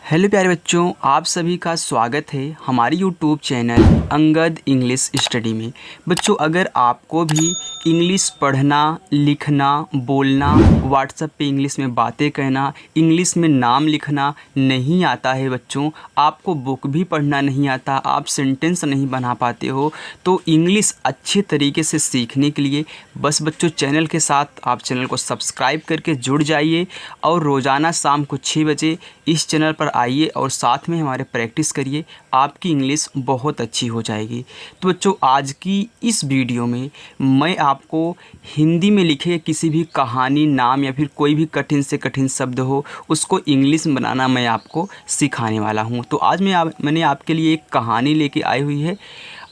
Hello प्यारे बच्चों, आप सभी का स्वागत है हमारे YouTube channel Angad English study में। बच्चों, अगर आपको भी इंग्लिश पढ़ना, लिखना, बोलना, व्हाट्सएप पे इंग्लिश में बातें कहना, इंग्लिश में नाम लिखना नहीं आता है बच्चों, आपको बुक भी पढ़ना नहीं आता, आप सेंटेंस नहीं बना पाते हो, तो इंग्लिश अच्छे तरीके से सीखने के लिए बस बच्चों चैनल के साथ आप चैनल को सब्सक्राइब करके जुड़ जाइए और रोज़ाना शाम को 6 बजे इस चैनल पर आइए और साथ में हमारे प्रैक्टिस करिए। आपकी इंग्लिश बहुत अच्छी हो जाएगी। तो बच्चों, आज की इस वीडियो में मैं आपको हिंदी में लिखे किसी भी कहानी, नाम या फिर कोई भी कठिन से कठिन शब्द हो उसको इंग्लिश में बनाना मैं आपको सिखाने वाला हूँ। तो आज मैंने आपके लिए एक कहानी लेके आई हुई है।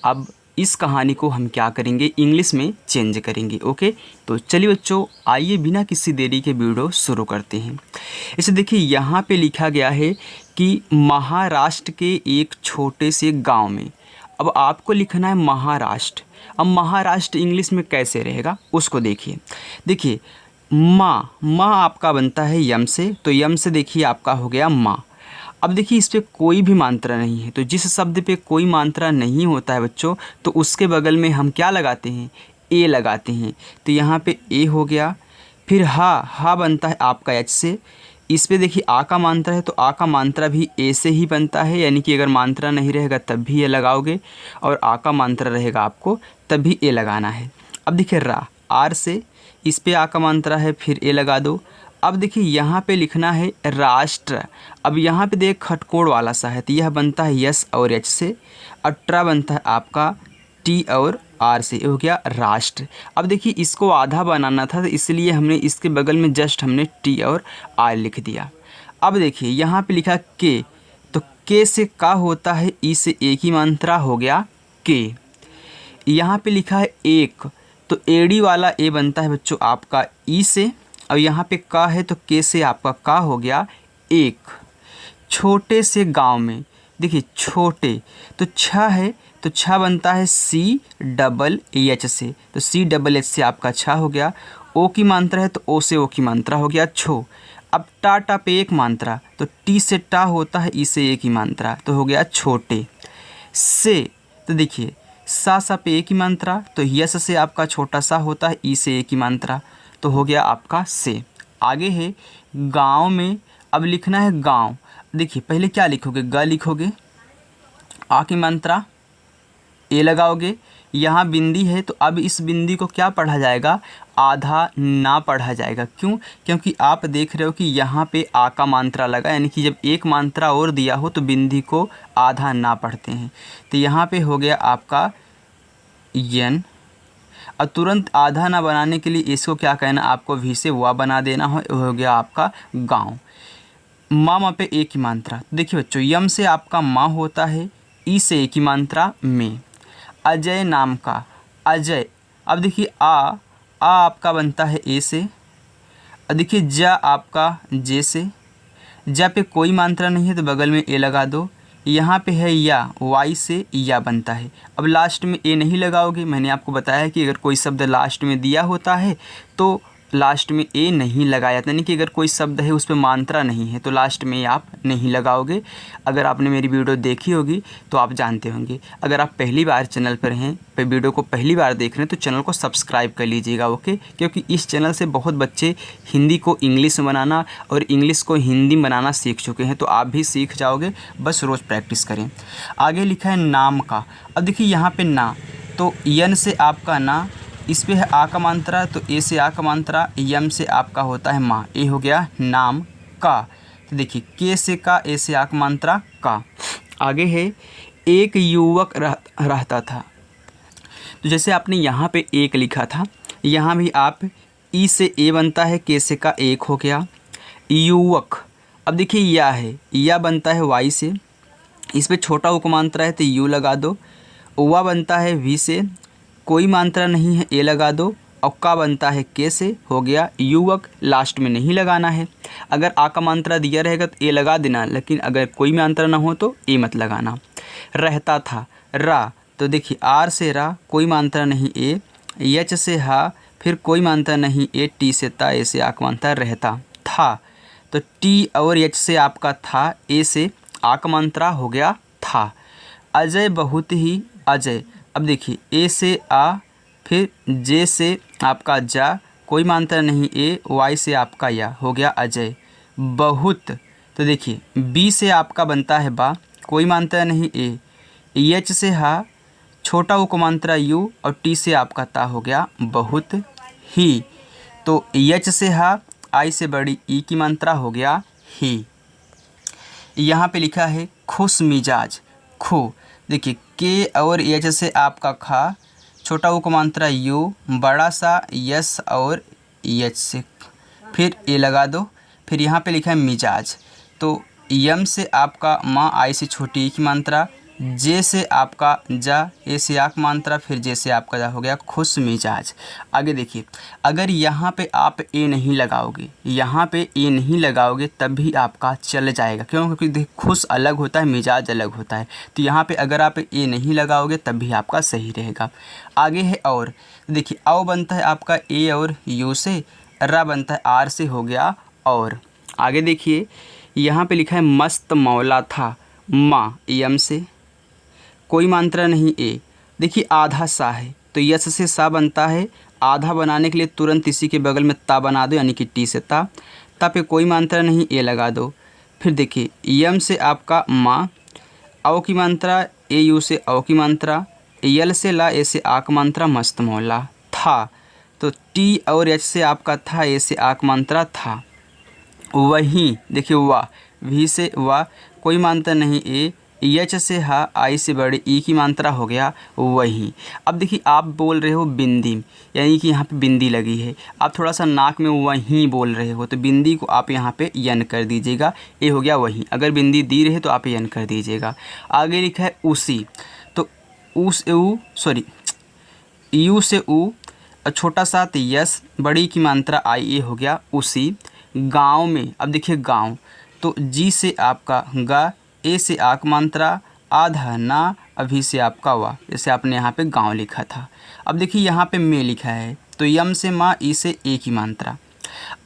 अब इस कहानी को हम क्या करेंगे, इंग्लिश में चेंज करेंगे। ओके, तो चलिए बच्चों, आइए बिना किसी देरी के वीडियो शुरू करते हैं। इसे देखिए, यहाँ पे लिखा गया है कि महाराष्ट्र के एक छोटे से गांव में। अब आपको लिखना है महाराष्ट्र। अब महाराष्ट्र इंग्लिश में कैसे रहेगा उसको देखिए माँ आपका बनता है यम से, तो यम से देखिए आपका हो गया माँ। अब देखिए इस पर कोई भी मात्रा नहीं है, तो जिस शब्द पे कोई मात्रा नहीं होता है बच्चों, तो उसके बगल में हम क्या लगाते हैं, ए लगाते हैं। तो यहाँ पे ए हो गया। फिर हा बनता है आपका एच से। इस पे देखिए आ का मात्रा है, तो आ का मात्रा भी ए से ही बनता है, यानी कि अगर मात्रा नहीं रहेगा तब भी ए लगाओगे और आ का मात्रा रहेगा आपको तब भी ए लगाना है। अब देखिए रा, आर से, इस पे आ का मात्रा है, फिर ए लगा दो। अब देखिए यहाँ पे लिखना है राष्ट्र। अब यहाँ पे देख खटकोड़ वाला सा है, तो यह बनता है यस और एच से। अट्रा बनता है आपका टी और आर से, ये हो गया राष्ट्र। अब देखिए इसको आधा बनाना था, तो इसलिए हमने इसके बगल में जस्ट हमने टी और आर लिख दिया। अब देखिए यहाँ पे लिखा के, तो के से का होता है, ई से एक ही मात्रा हो गया के। यहाँ पे लिखा है एक, तो एडी वाला ए बनता है बच्चों आपका ई से। अब यहाँ पे का है, तो के से आपका का हो गया एक। छोटे से गांव में, देखिए छोटे, तो छ है, तो छ बनता है सी डबल एच से, तो सी डबल एच से आपका छ हो गया। ओ की मात्रा है, तो ओ से ओ की मात्रा हो गया छो। अब टा पे एक मात्रा, तो टी से टा होता है, ई से एक ही मात्रा, तो हो गया छोटे से। तो देखिए सा पे एक ही मात्रा, तो यस से आपका छोटा सा होता है, ई से एक ही मात्रा, तो हो गया आपका से। आगे है गांव में। अब लिखना है गांव। देखिए पहले क्या लिखोगे, ग लिखोगे, आ की मात्रा, ए लगाओगे, यहाँ बिंदी है, तो अब इस बिंदी को क्या पढ़ा जाएगा, आधा ना पढ़ा जाएगा। क्यों? क्योंकि आप देख रहे हो कि यहाँ पे आ का मात्रा लगा, यानी कि जब एक मात्रा और दिया हो तो बिंदी को आधा ना पढ़ते हैं। तो यहाँ पे हो गया आपका यन। और तुरंत आधा ना बनाने के लिए इसको क्या कहना, आपको वी से वा बना देना हो गया आपका गांव। माँ पे एक ही मात्रा। देखिए बच्चों, यम से आपका माँ होता है, ई से एक ही मात्रा में। अजय नाम का, अजय। अब देखिए आ आपका बनता है ए से। अब देखिए जा आपका जे से। जा पे कोई मात्रा नहीं है, तो बगल में ए लगा दो। यहाँ पे है या, वाई से या बनता है। अब लास्ट में ए नहीं लगाओगे, मैंने आपको बताया कि अगर कोई शब्द लास्ट में दिया होता है तो लास्ट में ए नहीं लगाया, यानी कि अगर कोई शब्द है उस पर मात्रा नहीं है तो लास्ट में आप नहीं लगाओगे। अगर आपने मेरी वीडियो देखी होगी तो आप जानते होंगे। अगर आप पहली बार चैनल पर हैं, वीडियो को पहली बार देख रहे हैं, तो चैनल को सब्सक्राइब कर लीजिएगा। ओके, क्योंकि इस चैनल से बहुत बच्चे हिंदी को इंग्लिश में बनाना और इंग्लिश को हिंदी में बनाना सीख चुके हैं, तो आप भी सीख जाओगे, बस रोज़ प्रैक्टिस करें। आगे लिखा है नाम का। अब देखिए यहाँ पे ना, तो यन से आपका ना, इस पे है आ का मात्रा, तो ए से आ का मात्रा, यम से आपका होता है माँ, ए हो गया नाम का। तो देखिए के से का, ए से आ का मात्रा का। आगे है एक युवक रहता था। तो जैसे आपने यहाँ पे एक लिखा था, यहाँ भी आप ई से ए बनता है, के से का एक हो गया। युवक। अब देखिए या है, या बनता है वाई से, इस पे छोटा उप मात्रा है तो यू लगा दो। वा बनता है वी से, कोई मात्रा नहीं है, ए लगा दो। और का बनता है के से, हो गया युवक, लास्ट में नहीं लगाना है। अगर आ का मात्रा दिया रहेगा तो ए लगा देना, लेकिन अगर कोई मात्रा ना हो तो ए मत लगाना। रहता था, रा, तो देखिए आर से रा, कोई मात्रा नहीं ए, एच से हा, फिर कोई मात्रा नहीं ए, टी से ता, ए से आ का मात्रा रहता था। तो टी और एच से आपका था, ए से आ का मात्रा हो गया था। अजय बहुत ही अजय, अब देखिए ए से आ, फिर जे से आपका जा, कोई मात्रा नहीं ए, वाई से आपका या, हो गया अजय। बहुत, तो देखिए बी से आपका बनता है बा, कोई मात्रा नहीं ए, एच से हा, छोटा उ को मात्रा यू, और टी से आपका ता, हो गया बहुत ही। तो एच से हा, आई से बड़ी ई की मात्रा, हो गया ही। यहाँ पे लिखा है खुश मिजाज, खो, देखिए के और एच से आपका खा, छोटा उ को मात्रा यू, बड़ा सा यस और एच से, फिर ए लगा दो। फिर यहाँ पे लिखा है मिजाज, तो यम से आपका माँ, आई से छोटी ई की मात्रा, जे से आपका जा, ए से आ की मात्रा, फिर जे से आपका जा, हो गया खुश मिजाज। आगे देखिए, अगर यहाँ पे आप ए नहीं लगाओगे, यहाँ पे ए नहीं लगाओगे तब भी आपका चल जाएगा। क्यों? क्योंकि देखिए खुश अलग होता है, मिजाज अलग होता है। तो यहाँ पे अगर आप ए नहीं लगाओगे तब भी आपका सही रहेगा। आगे है और, देखिए औ बनता है आपका ए और यू से, रा बनता है आर से, हो गया और। आगे देखिए यहाँ पे लिखा है मस्त मौला था, माँ यम से, कोई मात्रा नहीं ए, देखिए आधा सा है तो यस से सा बनता है, आधा बनाने के लिए तुरंत इसी के बगल में ता बना दो, यानी कि टी से ता, ता पे कोई मात्रा नहीं ए लगा दो। फिर देखिए यम से आपका माँ, औ की मात्रा ए यू से औ की मात्रा, यल से ला, ए से आ की मात्रा, मस्त मौला था। तो टी और एच से आपका था, ए से आ की मात्रा था। वहीं देखिए वाह, वी से वाह, कोई मात्रा नहीं ए, एच से हा, आई से बड़ी ई की मात्रा, हो गया वहीं। अब देखिए आप बोल रहे हो बिंदी, यानी कि यहाँ पे बिंदी लगी है, आप थोड़ा सा नाक में वहीं बोल रहे हो, तो बिंदी को आप यहाँ पे यन कर दीजिएगा, ए हो गया वहीं। अगर बिंदी दी रहे तो आप यन कर दीजिएगा। आगे लिखा है उसी, तो ऊ से ऊ, सॉरी यू से ऊ, छोटा सा यस, बड़ी की मात्रा आई, ए हो गया उसी। गाँव में, अब देखिए गाँव, तो जी से आपका गा, ए से आ की मात्रा, आधा ना, अभी से आपका वा, जैसे आपने यहाँ पे गांव लिखा था। अब देखिए यहाँ पे में लिखा है, तो यम से माँ, ई से ए की मात्रा।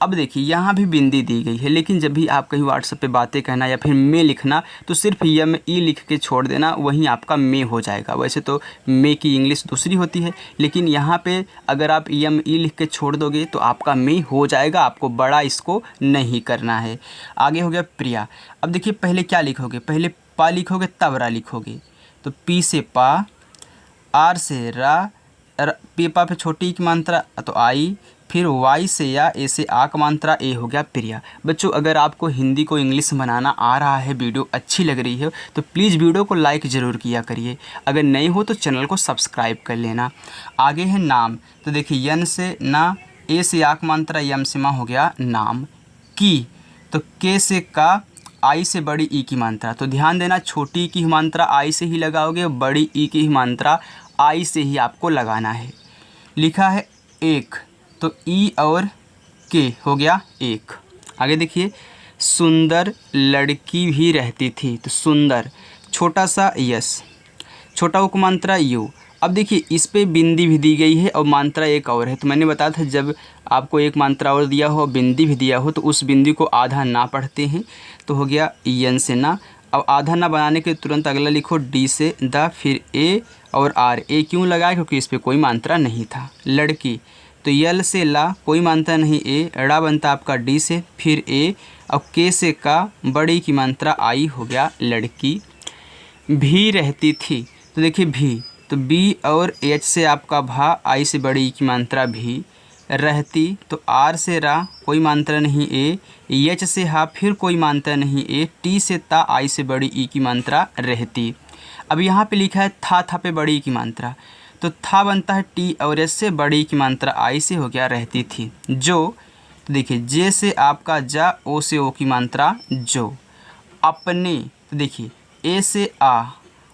अब देखिए यहाँ भी बिंदी दी गई है, लेकिन जब भी आप कहीं व्हाट्सएप पे बातें कहना या फिर में लिखना, तो सिर्फ यम ई लिख के छोड़ देना, वहीं आपका में हो जाएगा। वैसे तो में की इंग्लिश दूसरी होती है, लेकिन यहाँ पे अगर आप यम ई लिख के छोड़ दोगे तो आपका में हो जाएगा, आपको बड़ा इसको नहीं करना है। आगे हो गया प्रिया। अब देखिए पहले क्या लिखोगे, पहले पा लिखोगे तब रा लिखोगे, तो पी से पा, आर से रा, पा पे छोटी की मात्रा तो आई, फिर वाई से या, ए से आ का मात्रा, ए हो गया प्रिया। बच्चों अगर आपको हिंदी को इंग्लिश बनाना आ रहा है, वीडियो अच्छी लग रही है, तो प्लीज़ वीडियो को लाइक ज़रूर किया करिए। अगर नए हो तो चैनल को सब्सक्राइब कर लेना। आगे है नाम, तो देखिए यन से ना, ए से आ का मात्रा, यम से माँ, हो गया नाम। की, तो के से का, आई से बड़ी ई की मात्रा, तो ध्यान देना छोटी की मात्रा आई से ही लगाओगे, बड़ी ई की मात्रा आई से ही आपको लगाना है। लिखा है एक, तो ई और के हो गया एक। आगे देखिए सुंदर लड़की भी रहती थी, तो सुंदर, छोटा सा यस, छोटा उक मात्रा यू। अब देखिए इस पे बिंदी भी दी गई है और मात्रा एक और है, तो मैंने बताया था जब आपको एक मात्रा और दिया हो, बिंदी भी दिया हो, तो उस बिंदी को आधा ना पढ़ते हैं, तो हो गया यन से ना। अब आधा ना बनाने के तुरंत अगला लिखो डी से द, फिर ए और आर। ए क्यों लगाया? क्योंकि इस पर कोई मात्रा नहीं था। लड़की, तो यल से ला, कोई मात्रा नहीं, ए, ड़ा बनता आपका डी से, फिर ए, और के से का, बड़ी की मात्रा आई, हो गया लड़की। भी रहती थी, तो देखिए भी, तो बी और एच से आपका भा, आई से बड़ी ई की मात्रा भी। रहती, तो आर से रा, कोई मात्रा नहीं, ए, एच से हा, फिर कोई मात्रा नहीं, ए, टी से ता, आई से बड़ी ई की मात्रा रहती। अब यहाँ पे लिखा है था पे बड़ी ई की मात्रा, तो था बनता है टी और एच से, बड़ी की मात्रा आई से, हो गया रहती थी। जो, तो देखिए जे से आपका जा, ओ से ओ की मात्रा जो। अपने, तो देखिए ए से आ,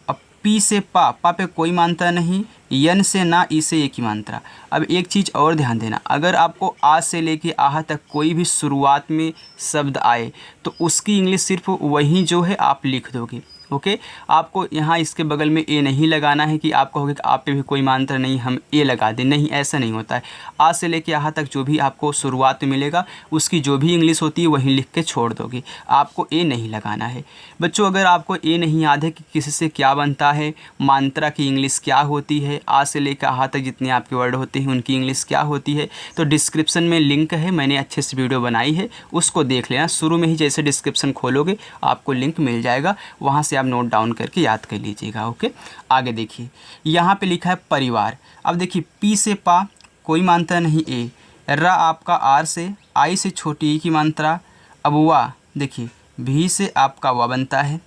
अब पी से पा, पा पे कोई मात्रा नहीं, यन से ना, ई से ए की मात्रा। अब एक चीज़ और ध्यान देना, अगर आपको आ से लेके आह तक कोई भी शुरुआत में शब्द आए तो उसकी इंग्लिश सिर्फ वही जो है आप लिख दोगे। ओके। आपको यहाँ इसके बगल में ए नहीं लगाना है कि आप कहोगे कि आप पे भी कोई मात्रा नहीं, हम ए लगा दें, नहीं, ऐसा नहीं होता है। आ से लेके यहाँ तक जो भी आपको शुरुआत में मिलेगा उसकी जो भी इंग्लिश होती है वहीं लिख के छोड़ दोगे, आपको ए नहीं लगाना है। बच्चों अगर आपको ए नहीं याद है कि किसी से क्या बनता है, मात्रा की इंग्लिश क्या होती है, आ से लेकर यहाँ तक जितने आपके वर्ड होते हैं उनकी इंग्लिश क्या होती है, तो डिस्क्रिप्शन में लिंक है, मैंने अच्छे से वीडियो बनाई है, उसको देख लेना। शुरू में ही जैसे डिस्क्रिप्शन खोलोगे आपको लिंक मिल जाएगा, वहाँ से आप नोट डाउन करके याद कर लीजिएगा। ओके, आगे देखिए यहाँ पे लिखा है परिवार। अब देखिए पी से पा कोई मात्रा नहीं ए, रा आपका आर से, आई से छोटी ई की मात्रा, अब वाह देखिए भी से आपका वा बनता है,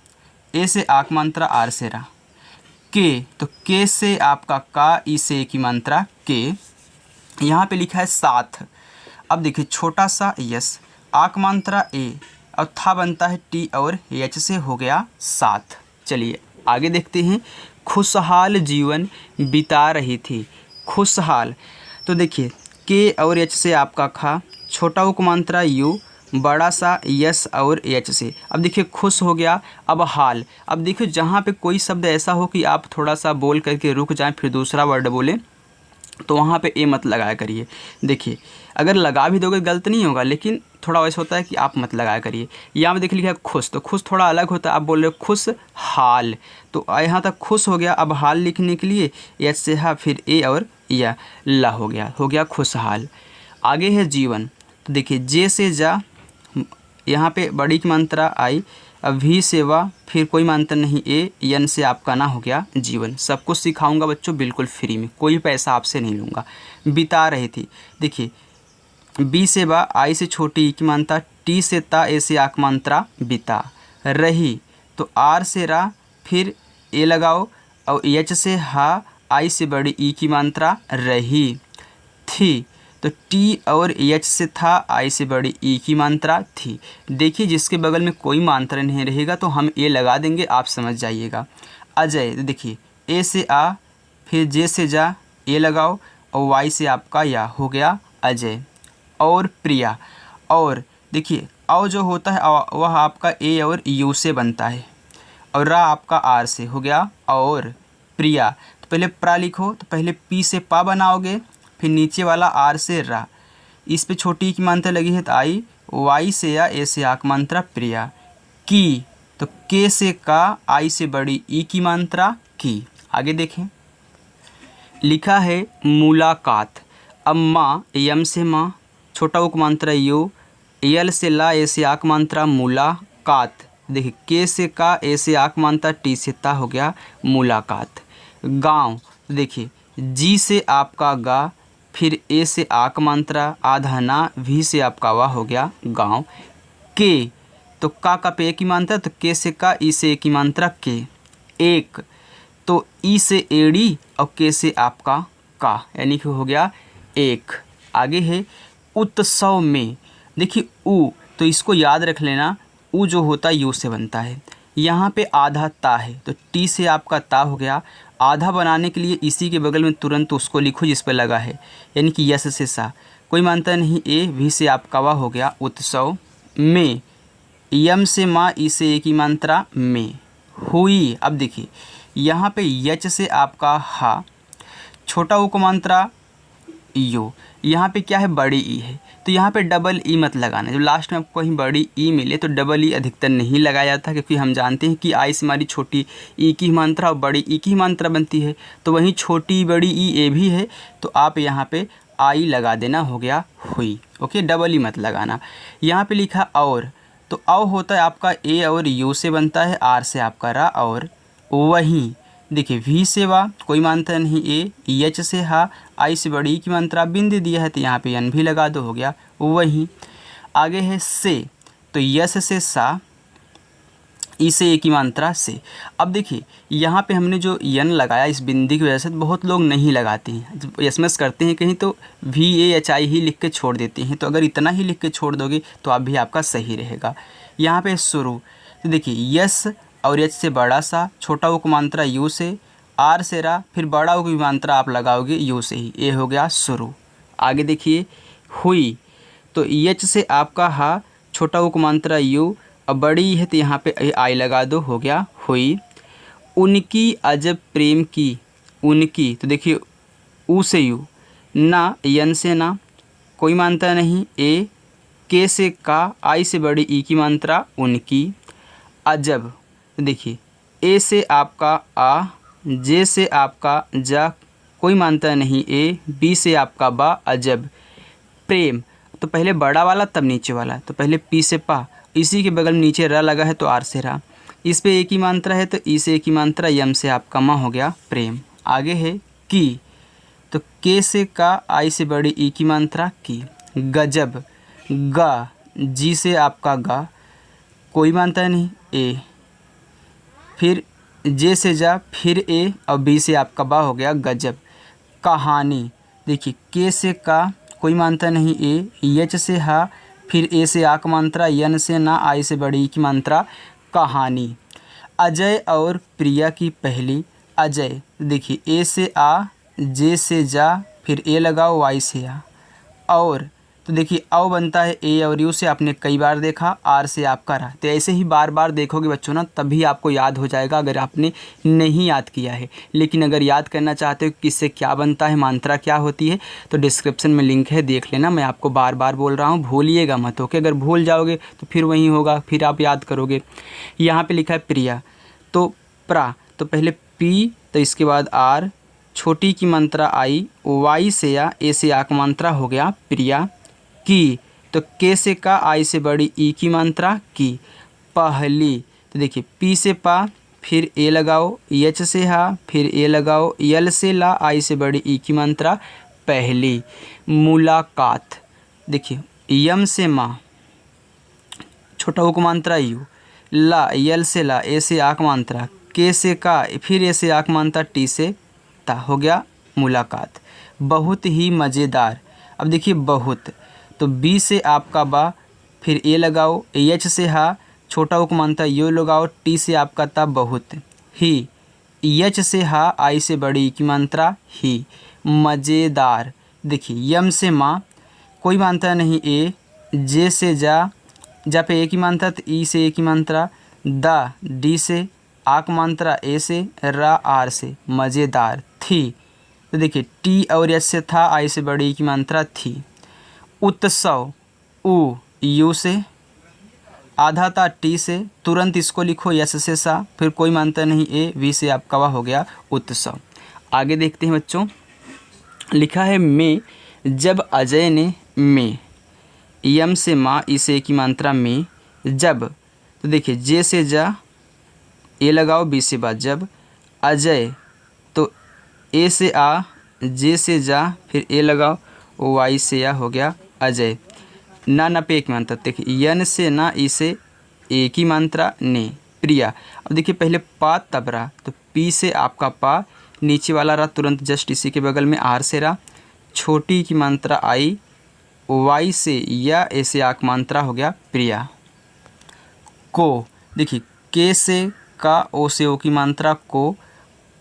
ए से आक मात्रा, आर से रा, के तो के से आपका का, ई से ए की मात्रा के। यहाँ पे लिखा है साथ। अब देखिए छोटा सा यस, आक मात्रा ए और था बनता है टी और एच से, हो गया साथ। चलिए आगे देखते हैं। खुशहाल जीवन बिता रही थी, खुशहाल तो देखिए के और एच से आपका खा, छोटा उपमात्रा यू, बड़ा सा यस और एच से। अब देखिए खुश हो गया। अब हाल, अब देखिए जहाँ पे कोई शब्द ऐसा हो कि आप थोड़ा सा बोल करके रुक जाएं फिर दूसरा वर्ड बोलें तो वहाँ पे ए मत लगाया करिए। देखिए अगर लगा भी दोगे गलत नहीं होगा, लेकिन थोड़ा वैसा होता है कि आप मत लगाया करिए। यहाँ पे देख लिखा है खुश, तो खुश थोड़ा अलग होता है, आप बोल रहे हो खुश हाल, तो यहाँ तक खुश हो गया। अब हाल लिखने के लिए एच से हा, फिर ए और या ला हो गया खुशहाल। आगे है जीवन, तो देखिए जे से जा, यहाँ पे बड़ी की मात्रा आई, अब भी से वा, फिर कोई मात्रा नहीं ए, यन से आपका ना, हो गया जीवन। सब कुछ सिखाऊंगा बच्चों बिल्कुल फ्री में, कोई पैसा आपसे नहीं लूँगा। बिता रही थी, देखिए बी से बा, आई से छोटी ई की मात्रा, टी से ता, ए से आक मात्रा बिता, रही तो आर से रा, फिर ए लगाओ और एच से हा, आई से बड़ी ई की मात्रा रही, थी तो टी और एच से था, आई से बड़ी ई की मात्रा थी। देखिए जिसके बगल में कोई मात्रा नहीं रहेगा तो हम ए लगा देंगे, आप समझ जाइएगा। अजय, देखिए ए से आ, फिर जे से जा, ए लगाओ और वाई से आपका या, हो गया अजय। और प्रिया, और देखिए औ जो होता है वह आपका ए और यू से बनता है और रा आपका आर से, हो गया और प्रिया। तो पहले प्रा लिखो, तो पहले पी से पा बनाओगे, फिर नीचे वाला आर से रा, इस पे छोटी की मात्रा लगी है तो आई, वाई से या, ए से आक मात्रा प्रिया, की तो के से का, आई से बड़ी ई की मात्रा की। आगे देखें लिखा है मुलाकात। अब माँ, यम से माँ, छोटा उपमात्रा यू, यल से ला, ए से आक मात्रा मुलाकात, देखिए के से का, ए से आक मात्रा, टी से ता, हो गया मुलाकात। गाँव, देखिए जी से आपका गा, फिर ए से आक मात्रा, आधा ना, भी से आपका वा, हो गया गाँव। के तो का पे की मात्रा, तो के से का, ई से ए की मात्रा के। एक तो ई से एड़ी और के से आपका का, यानी कि हो गया एक। आगे है उत्सव में, देखिए ऊ, तो इसको याद रख लेना, ऊ जो होता है यू से बनता है। यहाँ पे आधा ता है तो टी से आपका ता, हो गया। आधा बनाने के लिए इसी के बगल में तुरंत उसको लिखो जिस पे लगा है, यानी कि यस से सा, कोई मानता नहीं, ए भी से आपका वा, हो गया उत्सव में। यम से माँ, ई से ए की मात्रा में, हुई। अब देखिए यहाँ पे यच से आपका हा, छोटा ऊ को मात्रा यो, यहाँ पे क्या है बड़ी ई है, तो यहाँ पे डबल ई मत लगाना। जब लास्ट में आपको कहीं बड़ी ई मिले तो डबल ई अधिकतर नहीं लगाया जाता, क्योंकि हम जानते हैं कि आई से हमारी छोटी ई की मात्रा और बड़ी ई की मात्रा बनती है, तो वहीं छोटी बड़ी ई ए भी है, तो आप यहाँ पे आई लगा देना, हो गया हुई। ओके, डबल ई मत लगाना। यहाँ पे लिखा और, तो औ होता है आपका ए और यू से बनता है, आर से आपका रा, और वहीं देखिए वी से वा, कोई मात्रा नहीं, ए, एच से हा, आई से बड़ी की मात्रा बिंदु दिया है तो यहाँ पे एन भी लगा दो, हो गया वहीं। आगे है से, तो यस से सा, ई से ए की मात्रा से। अब देखिए यहाँ पे हमने जो यन लगाया इस बिंदी की वजह से बहुत लोग नहीं लगाते हैं, जब एसएमएस करते हैं कहीं तो VAHI ही लिख के छोड़ देते हैं, तो अगर इतना ही लिख के छोड़ दोगे तो आप भी आपका सही रहेगा। यहाँ पे शुरू, तो देखिए यस और एच से बड़ा सा, छोटा ऊ की मात्रा यू से, आर से रा, फिर बड़ा ऊ की मात्रा आप लगाओगे यू से ही, ये हो गया शुरू। आगे देखिए हुई, तो एच से आपका हा, छोटा ऊ की मात्रा यू अब बड़ी है तो यहाँ पे आई लगा दो, हो गया हुई। उनकी अजब प्रेम की, उनकी तो देखिए ऊ से यू, ना यन से ना, कोई मात्रा नहीं, ए के से का, आई से बड़ी ई की मात्रा उनकी। अजब तो देखिए ए से आपका आ, जे से आपका जा, कोई मात्रा नहीं ए, बी से आपका बा, अजब। प्रेम तो पहले बड़ा वाला तब नीचे वाला, तो पहले पी से पा, इसी के बगल में नीचे र लगा है तो आर से रा, इस पे एक ही मात्रा है तो ई से एक ही मात्रा, यम से आपका माँ, हो गया प्रेम। आगे है की, तो के से का, आई से बड़ी ई की मात्रा की। गजब, गा, जी से आपका गा, कोई मात्रा नहीं, ए, फिर जे से जा, फिर ए और बी से आपका बा, हो गया गजब। कहानी देखिए के से का, कोई मात्रा नहीं, ए, यच से हा, फिर ए से आक मात्रा, यन से ना, आई से बड़ी की मात्रा, कहानी। अजय और प्रिया की पहली, अजय देखिए ए से आ, जे से जा, फिर ए लगाओ, वाई से आ, और तो देखिए औ बनता है ए और यू से, आपने कई बार देखा, आर से आपका रा, तो ऐसे ही बार बार देखोगे बच्चों ना, तभी आपको याद हो जाएगा अगर आपने नहीं याद किया है। लेकिन अगर याद करना चाहते हो किससे क्या बनता है, मात्रा क्या होती है, तो डिस्क्रिप्शन में लिंक है, देख लेना। मैं आपको बार बार बोल रहा हूँ, भूलिएगा मत, ओके। अगर भूल जाओगे तो फिर वही होगा, फिर आप याद करोगे। यहाँ पर लिखा है प्रिया, तो प्रा तो पहले पी, तो इसके बाद आर, छोटी की मात्रा आई, वाई से या, ए से आक मात्रा, हो गया प्रिया। की तो के से का, आई से बड़ी ई की मात्रा, की। पहली तो देखिए पी से पा, फिर ए लगाओ, एच से हा, फिर ए लगाओ, यल से ला, आई से बड़ी ई की मात्रा, पहली। मुलाकात देखिए यम से माँ, छोटा ओ को मात्रा यू, ला, यल से ला, ए से आक मात्रा, के से का, फिर ए से आक मात्रा, टी से ता, हो गया मुलाकात। बहुत ही मज़ेदार, अब देखिए बहुत, तो बी से आपका बा, फिर ए लगाओ, एच से हा, छोटा उक मानता यो लगाओ, टी से आपका ता, बहुत ही, एच से हा, आई से बड़ी की मात्रा, ही। मज़ेदार देखिए यम से माँ, कोई मात्रा नहीं, ए, जे से जा, जा पे एक ही मात्रा, तो ई से एक ही मात्रा, दा, डी से आक मात्रा, ए से, रा, आर से, मज़ेदार। थी तो देखिए टी और एच से था, आई से बड़ी की मात्रा, थी। उत्सव, उ, यू से, आधा था, टी से, तुरंत इसको लिखो यस से सा, फिर कोई मात्रा नहीं, ए, वी से आपका वह, हो गया उत्सव। आगे देखते हैं बच्चों, लिखा है में, जब अजय ने, में, यम से माँ, ई से की मात्रा, में। जब तो देखिए जे से जा, ए लगाओ, बी से बा, जब। अजय तो ए से आ, जे से जा, फिर ए लगाओ, वाई से या, हो गया अजय। ना पे एक मात्रा, देखिए यन से ना, ई से एक ही मात्रा, ने। प्रिया अब देखिए पहले पा तब रा, तो पी से आपका पा, नीचे वाला रा तुरंत जस्ट इसी के बगल में आर से रा, छोटी की मात्रा आई, वाई से या, ए से आक मात्रा, हो गया प्रिया। को देखिए के से का, ओ से ओ की मात्रा, को।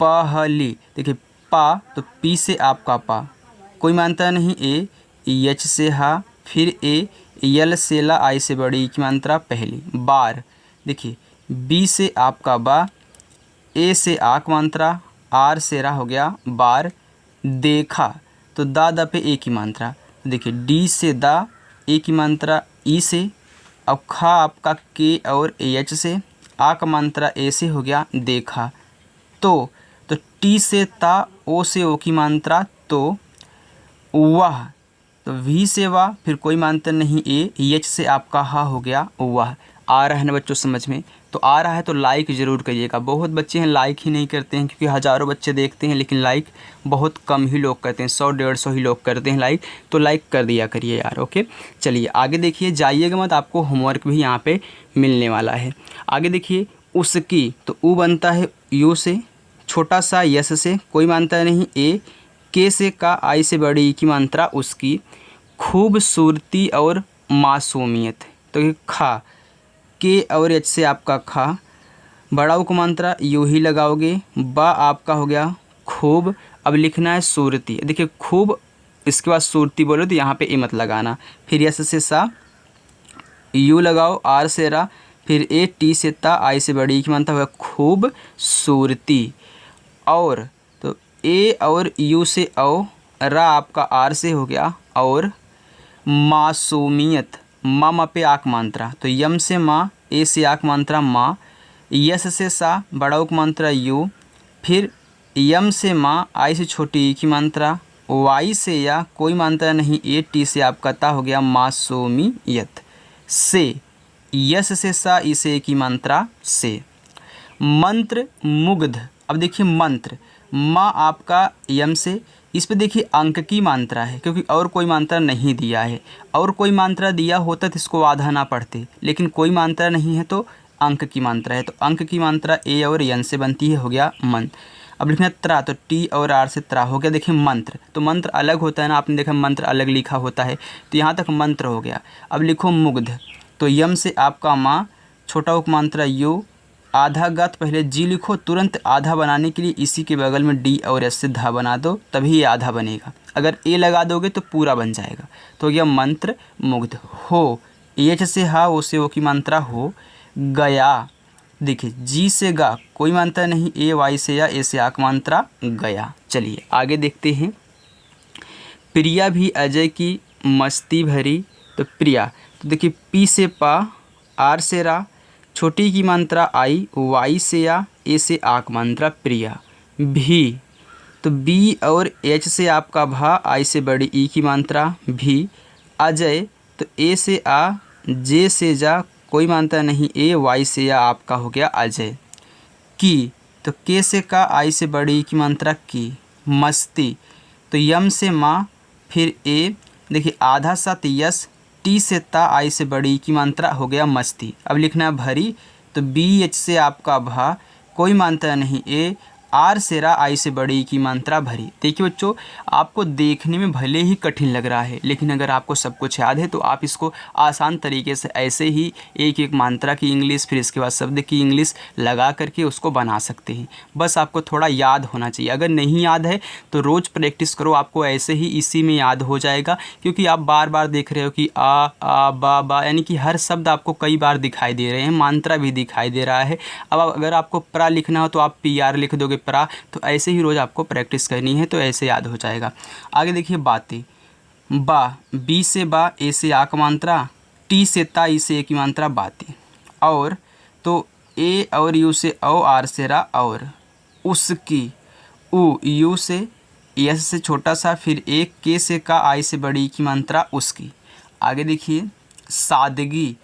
पहली देखिए पा, तो पी से आपका पा, कोई मात्रा नहीं, ए, एच से हा, फिर ए, यल से ला, आई से बड़ी की मात्रा, पहली। बार देखिए बी से आपका बा, ए से आक मात्रा, आर से रा, हो गया बार। देखा तो दा पे एक ही मात्रा, देखिए डी से दा, एक ही मात्रा, ई से। अब खा आपका के और एच से, आक मात्रा, ए से, हो गया देखा। तो टी से ता, ओ से ओ की मात्रा, तो। वह तो वी से वाह, फिर कोई मात्रा नहीं, ए, एच से आपका हा, हो गया वह। आ रहा है ना बच्चों समझ में? तो आ रहा है तो लाइक ज़रूर करिएगा। बहुत बच्चे हैं लाइक ही नहीं करते हैं, क्योंकि हज़ारों बच्चे देखते हैं लेकिन लाइक बहुत कम ही लोग करते हैं, 100-150 ही लोग करते हैं लाइक। तो लाइक कर दिया करिए यार, ओके। चलिए आगे देखिए, जाइएगा मत, आपको होमवर्क भी यहाँ पे मिलने वाला है। आगे देखिए, उसकी तो ऊ बनता है यू से, छोटा सा यस से, कोई मात्रा नहीं, ए, के से का, आई से बड़ी की मात्रा, उसकी। खूबसूरती और मासूमियत तो ये खा, के और एच से आपका खा, बड़ा को मात्रा यू ही लगाओगे, बा आपका हो गया खूब। अब लिखना है सूरती, देखिए खूब, इसके बाद सूरती बोलो तो यहाँ पे ए मत लगाना, फिर यस से सा, यू लगाओ, आर से रा, फिर ए टी से ता आई से बड़ी ई की मात्रा होगा खूबसूरती। और तो ए और यू से औ, रा आपका आर से हो गया और मासूमियत, मा पे आक मात्रा, तो यम से माँ, ए से आक मात्रा माँ, यस से सा, बड़ा उक मात्रा यू, फिर यम से माँ, आई से छोटी ई की मात्रा, वाई से या कोई मात्रा नहीं, ए टी से आपका ता हो गया मासूमियत। से, यस से सा, ई से ए की मात्रा से। मंत्र मुग्ध, अब देखिए मंत्र, माँ आपका यम से, इस पे देखिए अंक की मात्रा है क्योंकि और कोई मात्रा नहीं दिया है। और कोई मात्रा दिया होता तो इसको आधा ना पढ़ते, लेकिन कोई मात्रा नहीं है तो अंक की मात्रा है, तो अंक की मात्रा ए और यन से बनती है, हो गया मन। अब लिखना त्रा, तो टी और आर से त्रा हो गया। देखिए मंत्र, तो मंत्र अलग होता है ना, आपने देखा मंत्र अलग लिखा होता है, तो यहाँ तक मंत्र हो गया। अब लिखो मुग्ध, तो यम से आपका माँ, छोटा उक मात्रा यू, आधा गत, पहले जी लिखो, तुरंत आधा बनाने के लिए इसी के बगल में डी और एस से धा बना दो, तभी ये आधा बनेगा। अगर ए लगा दोगे तो पूरा बन जाएगा। तो यह मंत्र मुग्ध। हो, एच से हा, ओ से ओ की मात्रा हो, गया, देखिए जी से गा, कोई मात्रा नहीं, ए वाई से या, ए से आक मात्रा गया। चलिए आगे देखते हैं। प्रिया भी अजय की मस्ती भरी, तो प्रिया, तो देखिए पी से पा, आर से रा, छोटी की मात्रा आई, वाई से या, ए से आक मात्रा प्रिया। भी, तो बी और एच से आपका भा, आई से बड़ी ई की मात्रा भी। अजय, तो ए से आ, जे से जा, कोई मात्रा नहीं, ए वाई से या आपका हो गया अजय। की, तो के से का, आई से बड़ी ई की मात्रा की। मस्ती, तो यम से माँ, फिर ए, देखिए आधा सा, तो यस, टी से ता, आई से बड़ी की मात्रा हो गया मस्ती। अब लिखना है भरी, तो बी एच से आपका भा, कोई मात्रा नहीं, ए, आर से रा, आई से बड़ी की मात्रा भरी। देखिए बच्चों, आपको देखने में भले ही कठिन लग रहा है, लेकिन अगर आपको सब कुछ याद है तो आप इसको आसान तरीके से ऐसे ही एक एक मात्रा की इंग्लिश, फिर इसके बाद शब्द की इंग्लिश लगा करके उसको बना सकते हैं। बस आपको थोड़ा याद होना चाहिए। अगर नहीं याद है तो रोज़ प्रैक्टिस करो, आपको ऐसे ही इसी में याद हो जाएगा, क्योंकि आप बार बार देख रहे हो कि आ बा, यानी कि हर शब्द आपको कई बार दिखाई दे रहे हैं, मात्रा भी दिखाई दे रहा है। अब अगर आपको प्रा लिखना हो तो आप पी आर लिख दोगे, प्रा, तो ऐसे ही रोज़ आपको प्रैक्टिस करनी है, तो ऐसे याद हो जाएगा। आगे देखिए बातें, बा, बी से बा, ए से आक मात्रा, टी से ता, ई से ए की मात्रा बातें। और, तो ए और यू से औ, आर से रा और। उसकी, उ, यू से, यस से छोटा सा, फिर एक, के से का, आई से बड़ी की मात्रा उसकी। आगे देखिए सादगी,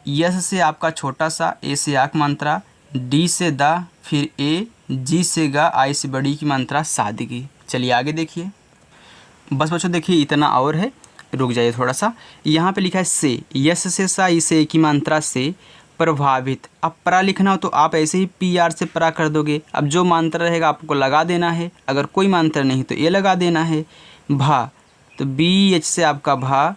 यस से आपका छोटा सा, ए से आक मात्रा, डी से दा, फिर ए, जी से गा, आई से बड़ी की मात्रा सादगी। चलिए आगे देखिए। बस बच्चों देखिए इतना और है, रुक जाइए थोड़ा सा। यहाँ पे लिखा है से, यस से सा, ई से की मात्रा से प्रभावित। अब प्रा लिखना हो तो आप ऐसे ही पी आर से प्रा कर दोगे। अब जो मात्रा रहेगा आपको लगा देना है, अगर कोई मात्रा नहीं तो ए लगा देना है। भा, तो बी एच से आपका भा,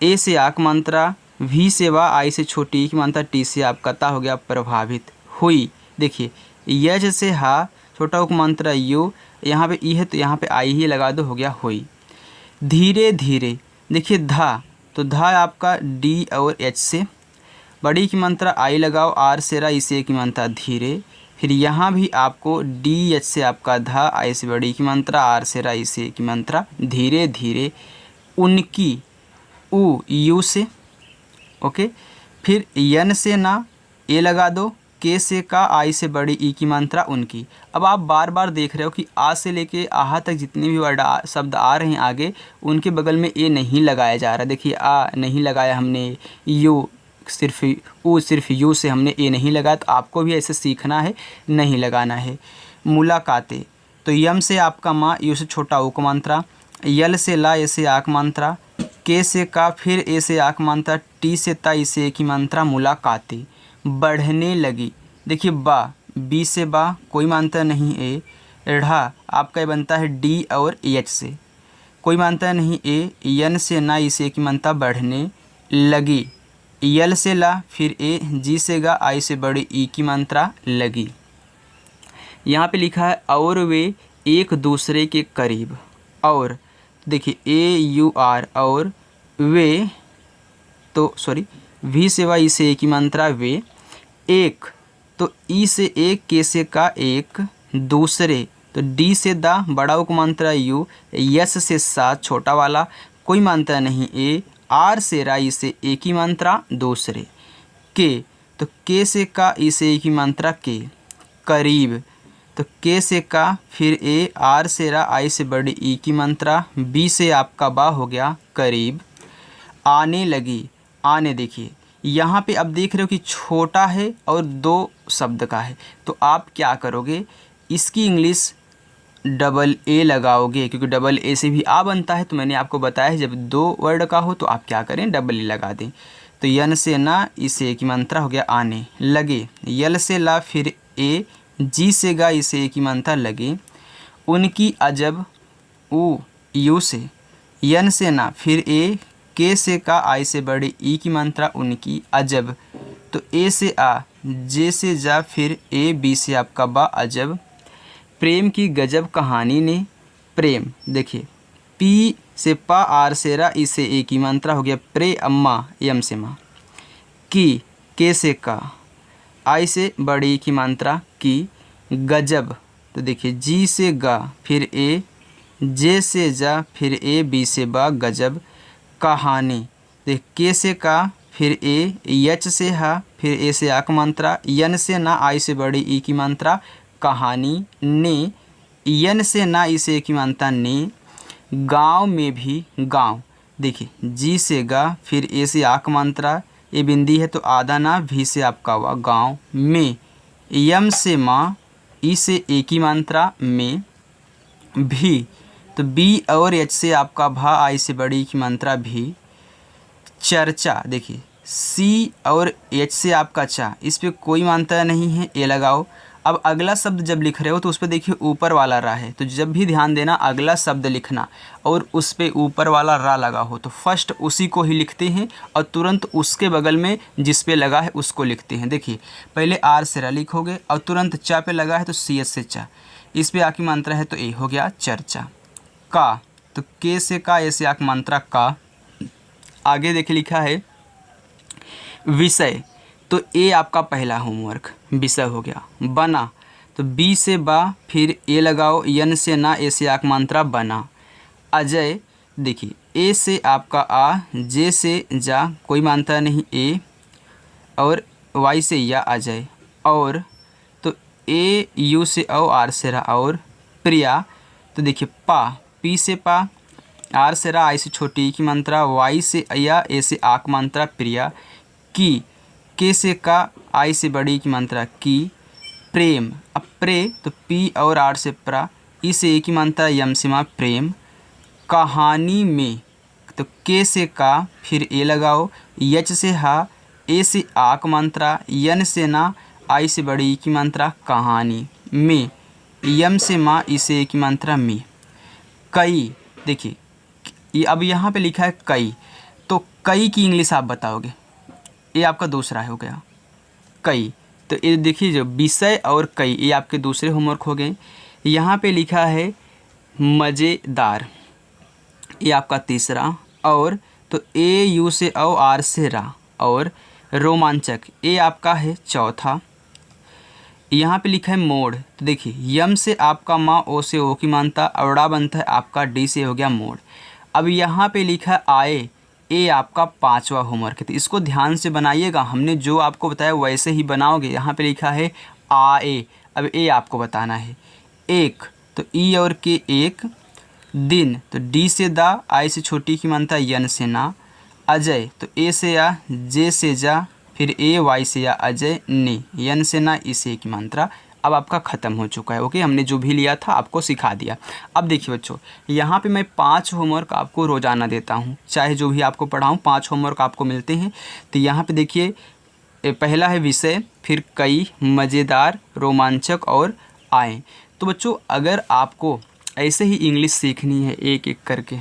ए से आक मात्रा, वी से वा, आई से छोटी की मात्रा, टी से आपका ता हो गया प्रभावित। हुई, देखिए यज से हा, छोटा उक मात्रा यू, यहाँ पे ई है तो यहाँ पे आई ही लगा दो, हो गया हुई। धीरे धीरे, देखिए धा, तो धा आपका डी और एच से, बड़ी की मात्रा आई लगाओ, आर से रा, ई से की मात्रा धीरे। फिर यहाँ भी आपको डी एच से आपका धा, आई से बड़ी की मात्रा, आर से रा, ई से की मात्रा धीरे धीरे। उनकी, उ, यू से, ओके, फिर यन से ना, ए लगा दो, के से का, आई से बड़ी ई की मात्रा उनकी। अब आप बार बार देख रहे हो कि आ से लेके आहा तक जितने भी वर्ड शब्द आ रहे हैं आगे, उनके बगल में ए नहीं लगाया जा रहा। देखिए आ नहीं लगाया हमने, यू सिर्फ, ऊ सिर्फ यू से हमने ए नहीं लगाया, तो आपको भी ऐसे सीखना है, नहीं लगाना है। मुलाकातें, तो यम से आपका माँ, यू से छोटा ऊ का मात्रा, यल से ला, ए से आक मात्रा, के से का, फिर ए से आक मात्रा, टी से ता, ई से ए की मात्रा मुलाकातें। बढ़ने लगी, देखिए बा, बी से बा, कोई मात्रा नहीं, ए। ढ़ा आपका ये बनता है डी और एच से, कोई मात्रा नहीं, ए। यन से ना, ई से की मात्रा बढ़ने लगी। यल से ला, फिर ए, जी से गा, आई से बड़ी ई की मात्रा लगी। यहाँ पे लिखा है और वे एक दूसरे के करीब। और देखिए ए यू आर, और वे, तो सॉरी, वी से वा, ई से ए की मात्रा वे। एक तो ई से एक, के से का एक, दूसरे तो डी से दा, बड़ा उक मात्रा यू, यस से सा, छोटा वाला कोई मात्रा नहीं ए, आर से रा, ई से ए की मात्रा दूसरे। के तो के से का, ई से ए की मात्रा के, करीब तो के से का, फिर ए, आर से रा, आई से बड़ी ई की मात्रा, बी से आपका बा हो गया करीब। आने लगी, आने देखिए यहाँ पे अब देख रहे हो कि छोटा है और दो शब्द का है, तो आप क्या करोगे, इसकी इंग्लिश डबल ए लगाओगे, क्योंकि डबल ए से भी आ बनता है। तो मैंने आपको बताया है जब दो वर्ड का हो तो आप क्या करें, डबल ए लगा दें। तो यन से ना, इसे की मात्रा हो गया आने लगे, यल से ला, फिर ए, जी से गा, इसे की मात्रा लगे। उनकी अजब, ऊ यू से, यन से ना, फिर ए, के से का, आई से बड़े ई की मात्रा उनकी अजब। तो ए से आ, जे से जा, फिर ए, बी से आपका बा अजब। प्रेम की गजब कहानी ने, प्रेम देखिए पी से पा, आर से रा, ई से ए की मात्रा हो गया प्रे, अम्मा यम से माँ। की, के से का, आई से बड़ी की मात्रा की, गजब तो देखिए जी से गा, फिर ए, जे से जा, फिर ए, बी से बा गजब। कहानी देख के से का, फिर ए, यच से हा, फिर ए से आ की मात्रा, यन से ना, आई से बड़ी ई की मात्रा कहानी। ने, यन से ना, ई से ए की मात्रा ने। गांव में भी, गांव देखिए जी से गा, फिर ए से आ की मात्रा, ए बिंदी है तो आधा ना, भी से आपका हुआ गांव में। यम से माँ, ई से ए की मात्रा में। भी तो बी और एच से आपका भा, आई से बड़ी की मात्रा भी। चर्चा देखिए सी और एच से आपका चा, इस पे कोई मात्रा नहीं है, ए लगाओ। अब अगला शब्द जब लिख रहे हो तो उस पर देखिए ऊपर वाला रा है, तो जब भी ध्यान देना अगला शब्द लिखना और उस पे ऊपर वाला रा लगा हो तो फर्स्ट उसी को ही लिखते हैं और तुरंत उसके बगल में जिस पे लगा है उसको लिखते हैं। देखिए पहले आर से रा लिखोगे और तुरंत चा पे लगा है तो सी एच से चा, इस पे आ की मात्रा है तो ए हो गया चर्चा। का तो के से का, ए से आ की मात्रा का। आगे देखिए लिखा है विषय, तो ए आपका पहला होमवर्क विषय हो गया। बना तो बी से बा, फिर ए लगाओ, यन से ना, ए से आ की मात्रा बना। अजय देखिए ए से आपका आ, जे से जा, कोई मात्रा नहीं ए, और वाई से या अजय। और तो ए, यू से औ, आर से रा और। प्रिया तो देखिए पा, पी से पा, आर से रा, आई से छोटी ई की मात्रा, वाई से या, ए से आ की मात्रा प्रिया। की, के से का, आई से बड़ी की मात्रा की। प्रेम अब प्रे तो पी और आर से प्रा, ई से ए की मात्रा यम से माँ प्रेम। कहानी में तो के से का, फिर ए लगाओ, यच से हा, ए से आ की मात्रा, यन से ना, आई से बड़ी ई की मात्रा कहानी। में यम से माँ, ई से ए की मात्रा में। कई देखिए ये अब यहाँ पे लिखा है कई, तो कई की इंग्लिश आप बताओगे, ये आपका दूसरा हो गया कई। तो ये देखिए जो विषय और कई, ये आपके दूसरे होमवर्क हो गए। यहाँ पे लिखा है मज़ेदार, ये आपका तीसरा। और तो ए, यू से औ, आर से रा और। रोमांचक ये आपका है चौथा। यहाँ पे लिखा है मोड़, तो देखिए यम से आपका माँ, ओ से ओ की मानता, अवड़ा बनता है आपका, डी से हो गया मोड़। अब यहाँ पे लिखा है आए, ए आपका पांचवा होमवर्क है, तो इसको ध्यान से बनाइएगा, हमने जो आपको बताया वैसे ही बनाओगे। यहाँ पे लिखा है आए, अब ए आपको बताना है। एक तो ई और के एक। दिन तो डी से दा, आई से छोटी की मानता, यन से ना। अजय तो ए से या, जे से जा, फिर ए, वाई से या अजय ने, यन से ना, इसे की मात्रा। अब आपका ख़त्म हो चुका है। ओके, हमने जो भी लिया था आपको सिखा दिया। अब देखिए बच्चों, यहाँ पे मैं 5 होमवर्क आपको रोज़ाना देता हूँ, चाहे जो भी आपको पढ़ाऊँ 5 होमवर्क आपको मिलते हैं। तो यहाँ पे देखिए पहला है विषय, फिर कई, मज़ेदार, रोमांचक और आए। तो बच्चों अगर आपको ऐसे ही इंग्लिश सीखनी है एक एक करके,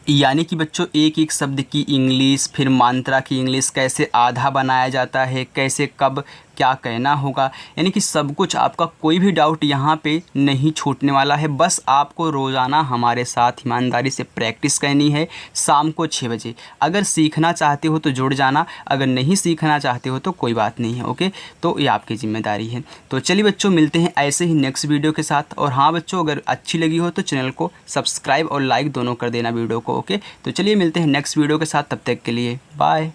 यानी कि बच्चों एक एक शब्द की इंग्लिश, फिर मात्रा की इंग्लिश, कैसे आधा बनाया जाता है, कैसे कब क्या कहना होगा, यानी कि सब कुछ आपका कोई भी डाउट यहाँ पे नहीं छूटने वाला है। बस आपको रोज़ाना हमारे साथ ईमानदारी से प्रैक्टिस करनी है शाम को 6 बजे। अगर सीखना चाहते हो तो जुड़ जाना, अगर नहीं सीखना चाहते हो तो कोई बात नहीं है। ओके, तो ये आपकी ज़िम्मेदारी है। तो चलिए बच्चों, मिलते हैं ऐसे ही नेक्स्ट वीडियो के साथ। और हाँ बच्चों, अगर अच्छी लगी हो तो चैनल को सब्सक्राइब और लाइक दोनों कर देना वीडियो को। ओके, तो चलिए मिलते हैं नेक्स्ट वीडियो के साथ, तब तक के लिए बाय।